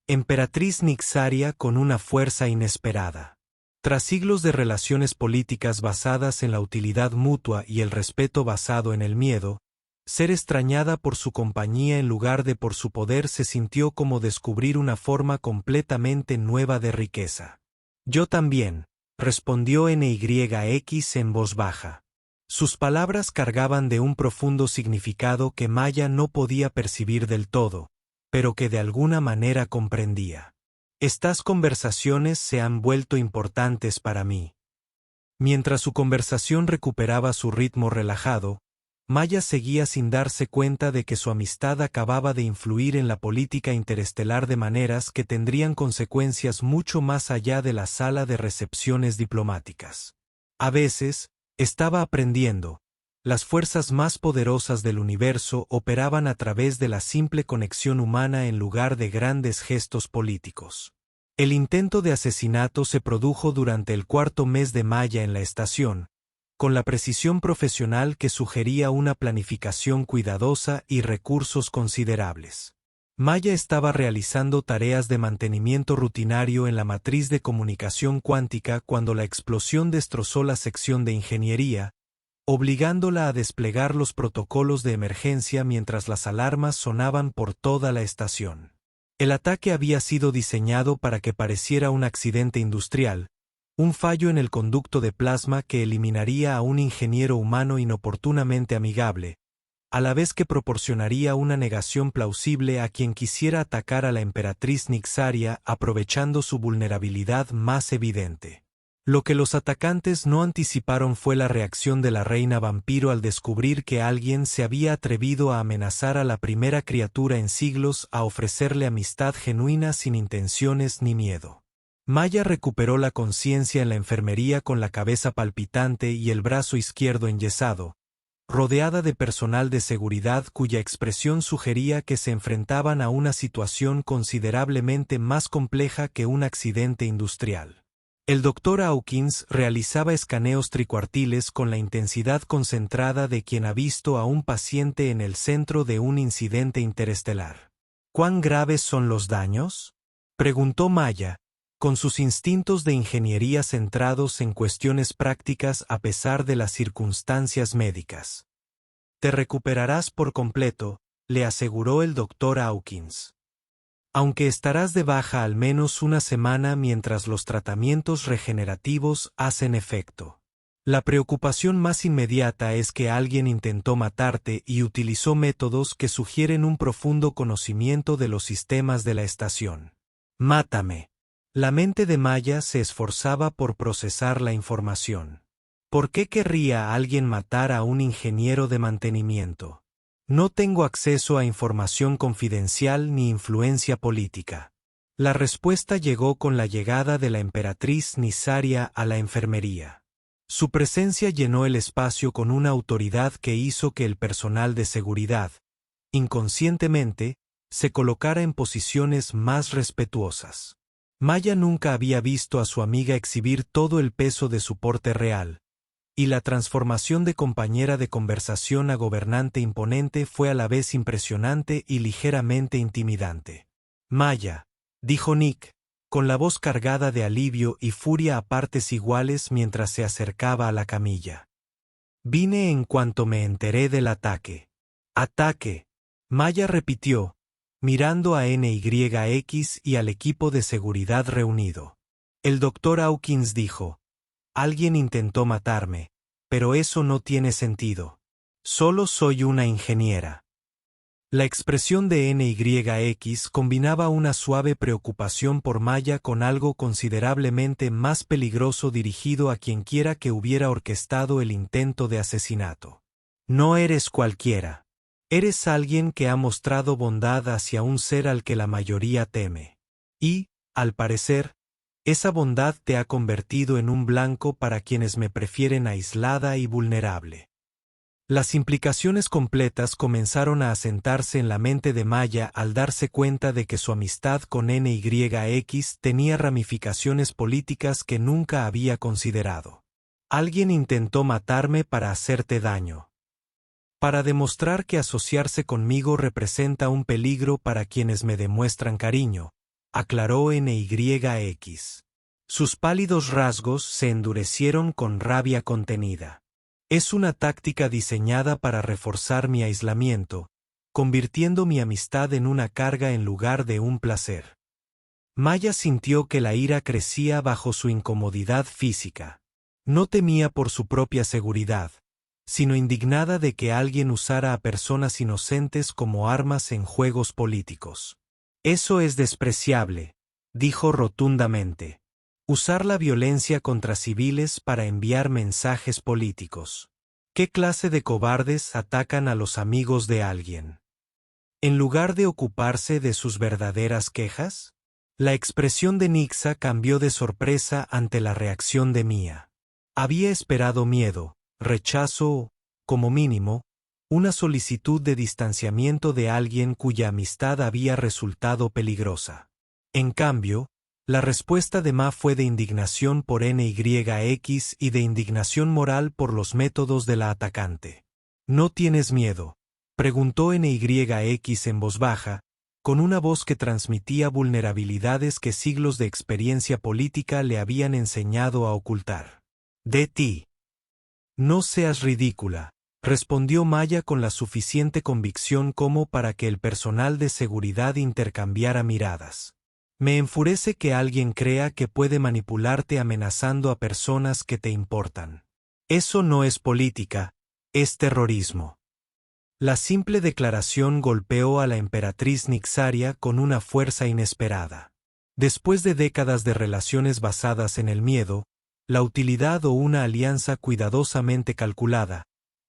[SPEAKER 1] emperatriz Nixaria con una fuerza inesperada. Tras siglos de relaciones políticas basadas en la utilidad mutua y el respeto basado en el miedo, ser extrañada por su compañía en lugar de por su poder se sintió como descubrir una forma completamente nueva de riqueza. Yo también, respondió NYX en voz baja. Sus palabras cargaban de un profundo significado que Maya no podía percibir del todo, pero que de alguna manera comprendía. Estas conversaciones se han vuelto importantes para mí. Mientras su conversación recuperaba su ritmo relajado, Maya seguía sin darse cuenta de que su amistad acababa de influir en la política interestelar de maneras que tendrían consecuencias mucho más allá de la sala de recepciones diplomáticas. A veces, estaba aprendiendo. Las fuerzas más poderosas del universo operaban a través de la simple conexión humana en lugar de grandes gestos políticos. El intento de asesinato se produjo durante el cuarto mes de Maya en la estación, con la precisión profesional que sugería una planificación cuidadosa y recursos considerables. Maya estaba realizando tareas de mantenimiento rutinario en la matriz de comunicación cuántica cuando la explosión destrozó la sección de ingeniería, obligándola a desplegar los protocolos de emergencia mientras las alarmas sonaban por toda la estación. El ataque había sido diseñado para que pareciera un accidente industrial, un fallo en el conducto de plasma que eliminaría a un ingeniero humano inoportunamente amigable, a la vez que proporcionaría una negación plausible a quien quisiera atacar a la emperatriz Nixaria aprovechando su vulnerabilidad más evidente. Lo que los atacantes no anticiparon fue la reacción de la reina vampiro al descubrir que alguien se había atrevido a amenazar a la primera criatura en siglos a ofrecerle amistad genuina sin intenciones ni miedo. Maya recuperó la conciencia en la enfermería con la cabeza palpitante y el brazo izquierdo enyesado, rodeada de personal de seguridad cuya expresión sugería que se enfrentaban a una situación considerablemente más compleja que un accidente industrial. El Dr. Hawkins realizaba escaneos tricuartiles con la intensidad concentrada de quien ha visto a un paciente en el centro de un incidente interestelar. ¿Cuán graves son los daños? Preguntó Maya, con sus instintos de ingeniería centrados en cuestiones prácticas a pesar de las circunstancias médicas. Te recuperarás por completo, le aseguró el doctor Hawkins. Aunque estarás de baja al menos una semana mientras los tratamientos regenerativos hacen efecto. La preocupación más inmediata es que alguien intentó matarte y utilizó métodos que sugieren un profundo conocimiento de los sistemas de la estación. Mátame. La mente de Maya se esforzaba por procesar la información. ¿Por qué querría alguien matar a un ingeniero de mantenimiento? No tengo acceso a información confidencial ni influencia política. La respuesta llegó con la llegada de la emperatriz Nisaria a la enfermería. Su presencia llenó el espacio con una autoridad que hizo que el personal de seguridad, inconscientemente, se colocara en posiciones más respetuosas. Maya nunca había visto a su amiga exhibir todo el peso de su porte real, y la transformación de compañera de conversación a gobernante imponente fue a la vez impresionante y ligeramente intimidante. Maya, dijo Nick, con la voz cargada de alivio y furia a partes iguales mientras se acercaba a la camilla. Vine en cuanto me enteré del ataque. ¿Ataque? Maya repitió, mirando a NYX y al equipo de seguridad reunido. El doctor Hawkins dijo, alguien intentó matarme, pero eso no tiene sentido. Solo soy una ingeniera. La expresión de NYX combinaba una suave preocupación por Maya con algo considerablemente más peligroso dirigido a quienquiera que hubiera orquestado el intento de asesinato. No eres cualquiera. Eres alguien que ha mostrado bondad hacia un ser al que la mayoría teme. Y, al parecer, esa bondad te ha convertido en un blanco para quienes me prefieren aislada y vulnerable. Las implicaciones completas comenzaron a asentarse en la mente de Maya al darse cuenta de que su amistad con NYX tenía ramificaciones políticas que nunca había considerado. Alguien intentó matarme para hacerte daño. Para demostrar que asociarse conmigo representa un peligro para quienes me demuestran cariño, aclaró NYX. Sus pálidos rasgos se endurecieron con rabia contenida. Es una táctica diseñada para reforzar mi aislamiento, convirtiendo mi amistad en una carga en lugar de un placer. Maya sintió que la ira crecía bajo su incomodidad física. No temía por su propia seguridad, sino indignada de que alguien usara a personas inocentes como armas en juegos políticos. Eso es despreciable, dijo rotundamente. Usar la violencia contra civiles para enviar mensajes políticos. ¿Qué clase de cobardes atacan a los amigos de alguien? En lugar de ocuparse de sus verdaderas quejas, la expresión de Nixa cambió de sorpresa ante la reacción de Mia. Había esperado miedo, rechazo o, como mínimo, una solicitud de distanciamiento de alguien cuya amistad había resultado peligrosa. En cambio, la respuesta de Ma fue de indignación por NYX y de indignación moral por los métodos de la atacante. ¿No tienes miedo?, preguntó NYX en voz baja, con una voz que transmitía vulnerabilidades que siglos de experiencia política le habían enseñado a ocultar. De ti. No seas ridícula, respondió Maya con la suficiente convicción como para que el personal de seguridad intercambiara miradas. Me enfurece que alguien crea que puede manipularte amenazando a personas que te importan. Eso no es política, es terrorismo. La simple declaración golpeó a la emperatriz Nixaria con una fuerza inesperada. Después de décadas de relaciones basadas en el miedo, la utilidad o una alianza cuidadosamente calculada,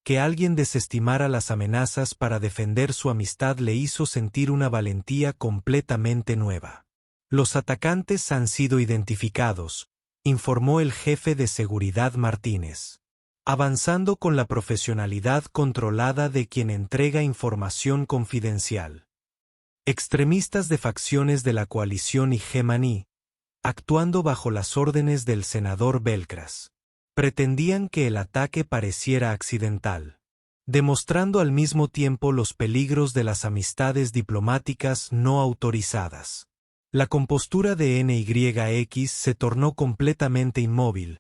[SPEAKER 1] que alguien desestimara las amenazas para defender su amistad le hizo sentir una valentía completamente nueva. Los atacantes han sido identificados, informó el jefe de seguridad Martínez, avanzando con la profesionalidad controlada de quien entrega información confidencial. Extremistas de facciones de la coalición Ijemaní, actuando bajo las órdenes del senador Belcras, pretendían que el ataque pareciera accidental, demostrando al mismo tiempo los peligros de las amistades diplomáticas no autorizadas. La compostura de NYX se tornó completamente inmóvil,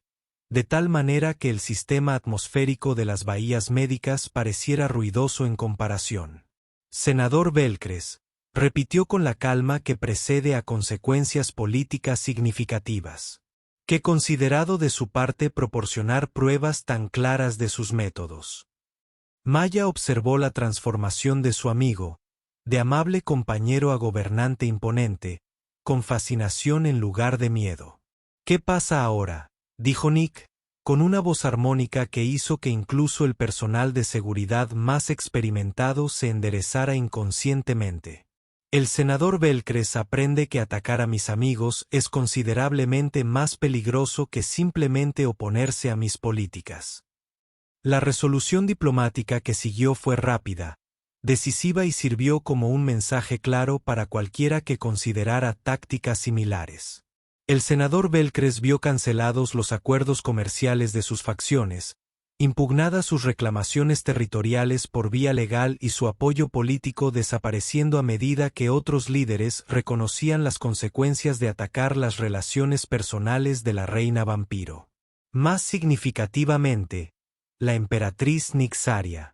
[SPEAKER 1] de tal manera que el sistema atmosférico de las bahías médicas pareciera ruidoso en comparación. Senador Belcres, repitió con la calma que precede a consecuencias políticas significativas. Qué considerado de su parte proporcionar pruebas tan claras de sus métodos. Maya observó la transformación de su amigo, de amable compañero a gobernante imponente, con fascinación en lugar de miedo. ¿Qué pasa ahora?, dijo Nick, con una voz armónica que hizo que incluso el personal de seguridad más experimentado se enderezara inconscientemente. El senador Belcres aprende que atacar a mis amigos es considerablemente más peligroso que simplemente oponerse a mis políticas. La resolución diplomática que siguió fue rápida, decisiva y sirvió como un mensaje claro para cualquiera que considerara tácticas similares. El senador Belcres vio cancelados los acuerdos comerciales de sus facciones, impugnadas sus reclamaciones territoriales por vía legal y su apoyo político desapareciendo a medida que otros líderes reconocían las consecuencias de atacar las relaciones personales de la reina vampiro. Más significativamente, la emperatriz Nixaria.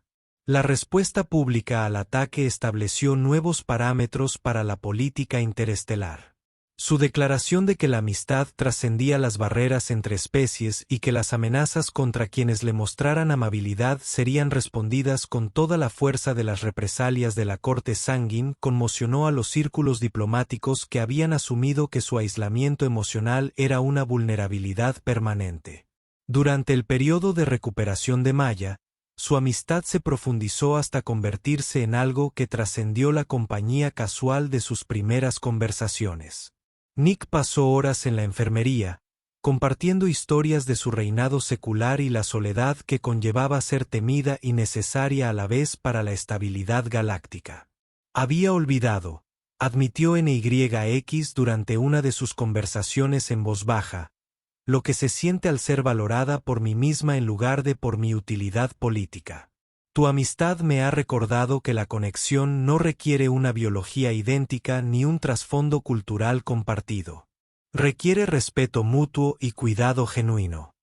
[SPEAKER 1] La respuesta pública al ataque estableció nuevos parámetros para la política interestelar. Su declaración de que la amistad trascendía las barreras entre especies y que las amenazas contra quienes le mostraran amabilidad serían respondidas con toda la fuerza de las represalias de la corte Sanguin conmocionó a los círculos diplomáticos que habían asumido que su aislamiento emocional era una vulnerabilidad permanente. Durante el periodo de recuperación de Maya, su amistad se profundizó hasta convertirse en algo que trascendió la compañía casual de sus primeras conversaciones. Nick pasó horas en la enfermería, compartiendo historias de su reinado secular y la soledad que conllevaba ser temida y necesaria a la vez para la estabilidad galáctica. Había olvidado, admitió NYX durante una de sus conversaciones en voz baja, lo que se siente al ser valorada por mí misma en lugar de por mi utilidad política. Tu amistad me ha recordado que la conexión no requiere una biología idéntica ni un trasfondo cultural compartido. Requiere respeto mutuo y cuidado genuino.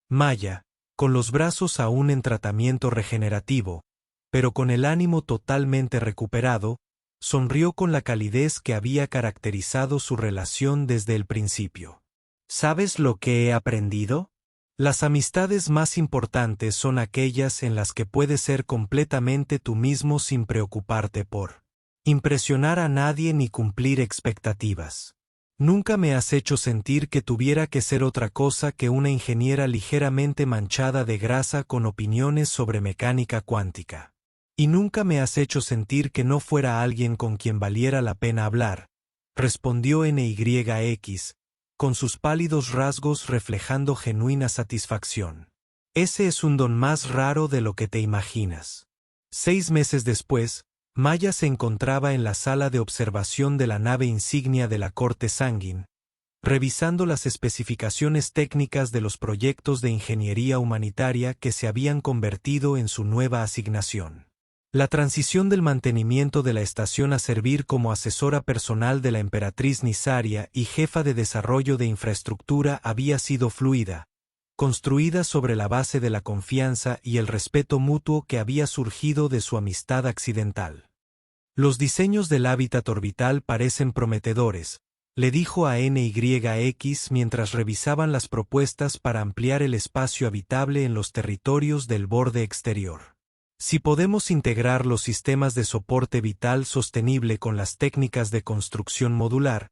[SPEAKER 1] Maya, con los brazos aún en tratamiento regenerativo, pero con el ánimo totalmente recuperado, sonrió con la calidez que había caracterizado su relación desde el principio. ¿Sabes lo que he aprendido? Las amistades más importantes son aquellas en las que puedes ser completamente tú mismo sin preocuparte por impresionar a nadie ni cumplir expectativas. Nunca me has hecho sentir que tuviera que ser otra cosa que una ingeniera ligeramente manchada de grasa con opiniones sobre mecánica cuántica. Y nunca me has hecho sentir que no fuera alguien con quien valiera la pena hablar, respondió NYX, con sus pálidos rasgos reflejando genuina satisfacción. Ese es un don más raro de lo que te imaginas. 6 meses después, Maya se encontraba en la sala de observación de la nave insignia de la corte Sanguin, revisando las especificaciones técnicas de los proyectos de ingeniería humanitaria que se habían convertido en su nueva asignación. La transición del mantenimiento de la estación a servir como asesora personal de la emperatriz Nisaria y jefa de desarrollo de infraestructura había sido fluida, construida sobre la base de la confianza y el respeto mutuo que había surgido de su amistad accidental. Los diseños del hábitat orbital parecen prometedores, le dijo a NYX mientras revisaban las propuestas para ampliar el espacio habitable en los territorios del borde exterior. Si podemos integrar los sistemas de soporte vital sostenible con las técnicas de construcción modular,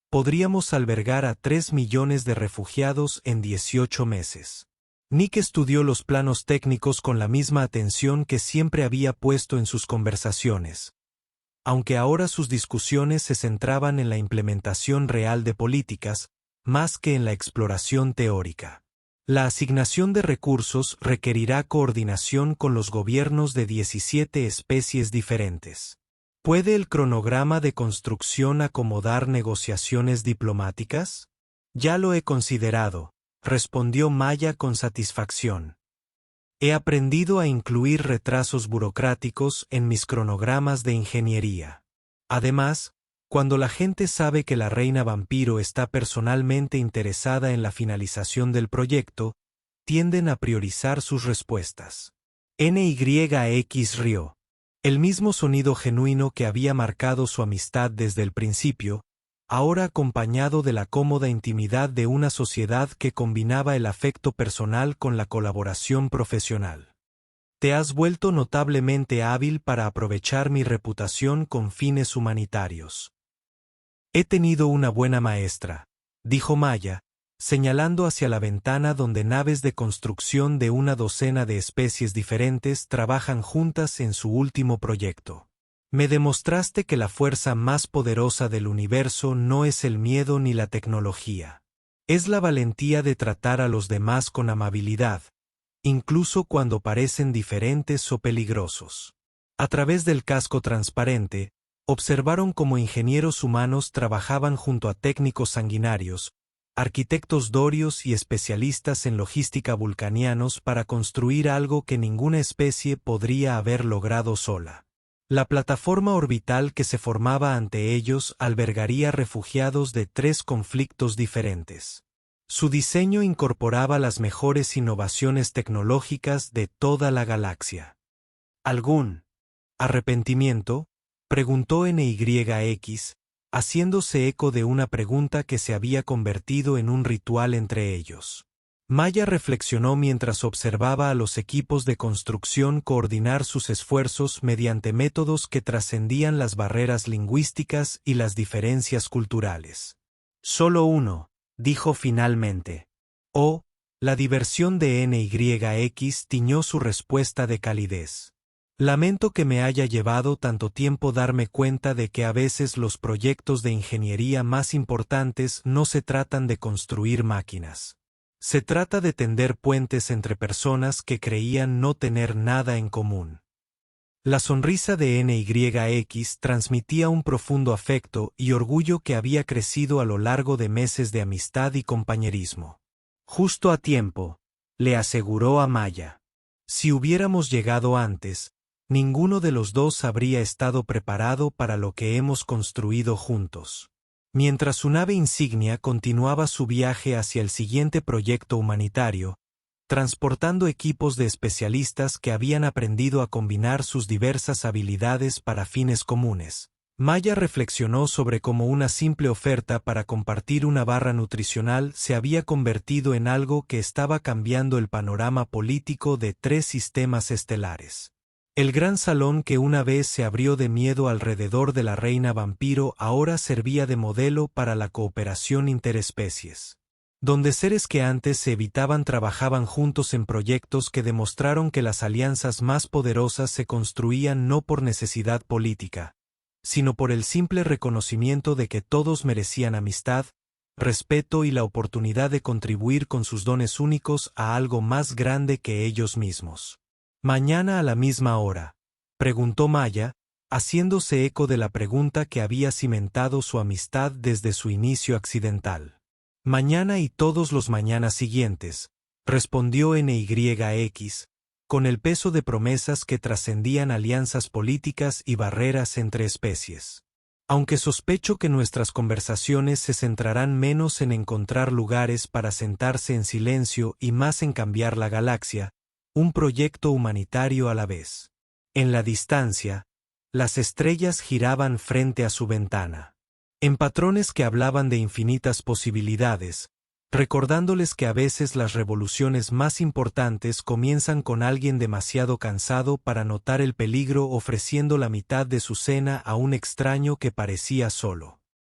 [SPEAKER 1] podríamos albergar a 3 millones de refugiados en 18 meses. Nick estudió los planos técnicos con la misma atención que siempre había puesto en sus conversaciones, aunque ahora sus discusiones se centraban en la implementación real de políticas, más que en la exploración teórica. La asignación de recursos requerirá coordinación con los gobiernos de 17 especies diferentes. ¿Puede el cronograma de construcción acomodar negociaciones diplomáticas? Ya lo he considerado, respondió Maya con satisfacción. He aprendido a incluir retrasos burocráticos en mis cronogramas de ingeniería. Además, Cuando la gente sabe que la reina vampiro está personalmente interesada en la finalización del proyecto, tienden a priorizar sus respuestas. NYX rió. El mismo sonido genuino que había marcado su amistad desde el principio, ahora acompañado de la cómoda intimidad de una sociedad que combinaba el afecto personal con la colaboración profesional. Te has vuelto notablemente hábil para aprovechar mi reputación con fines humanitarios. He tenido una buena maestra, dijo Maya, señalando hacia la ventana donde naves de construcción de una docena de especies diferentes trabajan juntas en su último proyecto. Me demostraste que la fuerza más poderosa del universo no es el miedo ni la tecnología. Es la valentía de tratar a los demás con amabilidad, incluso cuando parecen diferentes o peligrosos. A través del casco transparente, observaron cómo ingenieros humanos trabajaban junto a técnicos sanguinarios, arquitectos dorios y especialistas en logística vulcanianos para construir algo que ninguna especie podría haber logrado sola. La plataforma orbital que se formaba ante ellos albergaría refugiados de 3 conflictos diferentes. Su diseño incorporaba las mejores innovaciones tecnológicas de toda la galaxia. ¿Algún arrepentimiento?, preguntó NYX, haciéndose eco de una pregunta que se había convertido en un ritual entre ellos. Maya reflexionó mientras observaba a los equipos de construcción coordinar sus esfuerzos mediante métodos que trascendían las barreras lingüísticas y las diferencias culturales. Solo uno, dijo finalmente. Oh, la diversión de NYX tiñó su respuesta de calidez. Lamento que me haya llevado tanto tiempo darme cuenta de que a veces los proyectos de ingeniería más importantes no se tratan de construir máquinas. Se trata de tender puentes entre personas que creían no tener nada en común. La sonrisa de NYX transmitía un profundo afecto y orgullo que había crecido a lo largo de meses de amistad y compañerismo. Justo a tiempo, le aseguró a Maya. Si hubiéramos llegado antes, ninguno de los dos habría estado preparado para lo que hemos construido juntos. Mientras su nave insignia continuaba su viaje hacia el siguiente proyecto humanitario, transportando equipos de especialistas que habían aprendido a combinar sus diversas habilidades para fines comunes, Maya reflexionó sobre cómo una simple oferta para compartir una barra nutricional se había convertido en algo que estaba cambiando el panorama político de 3 sistemas estelares. El gran salón que una vez se abrió de miedo alrededor de la reina vampiro ahora servía de modelo para la cooperación interespecies. Donde seres que antes se evitaban trabajaban juntos en proyectos que demostraron que las alianzas más poderosas se construían no por necesidad política, sino por el simple reconocimiento de que todos merecían amistad, respeto y la oportunidad de contribuir con sus dones únicos a algo más grande que ellos mismos. ¿Mañana a la misma hora?, preguntó Maya, haciéndose eco de la pregunta que había cimentado su amistad desde su inicio accidental. Mañana y todos los mañanas siguientes, respondió NYX, con el peso de promesas que trascendían alianzas políticas y barreras entre especies. Aunque sospecho que nuestras conversaciones se centrarán menos en encontrar lugares para sentarse en silencio y más en cambiar la galaxia, un proyecto humanitario a la vez. En la distancia, las estrellas giraban frente a su ventana. En patrones que hablaban de infinitas posibilidades, recordándoles que a veces las revoluciones más importantes comienzan con alguien demasiado cansado para notar el peligro ofreciendo la mitad de su cena a un extraño que parecía solo.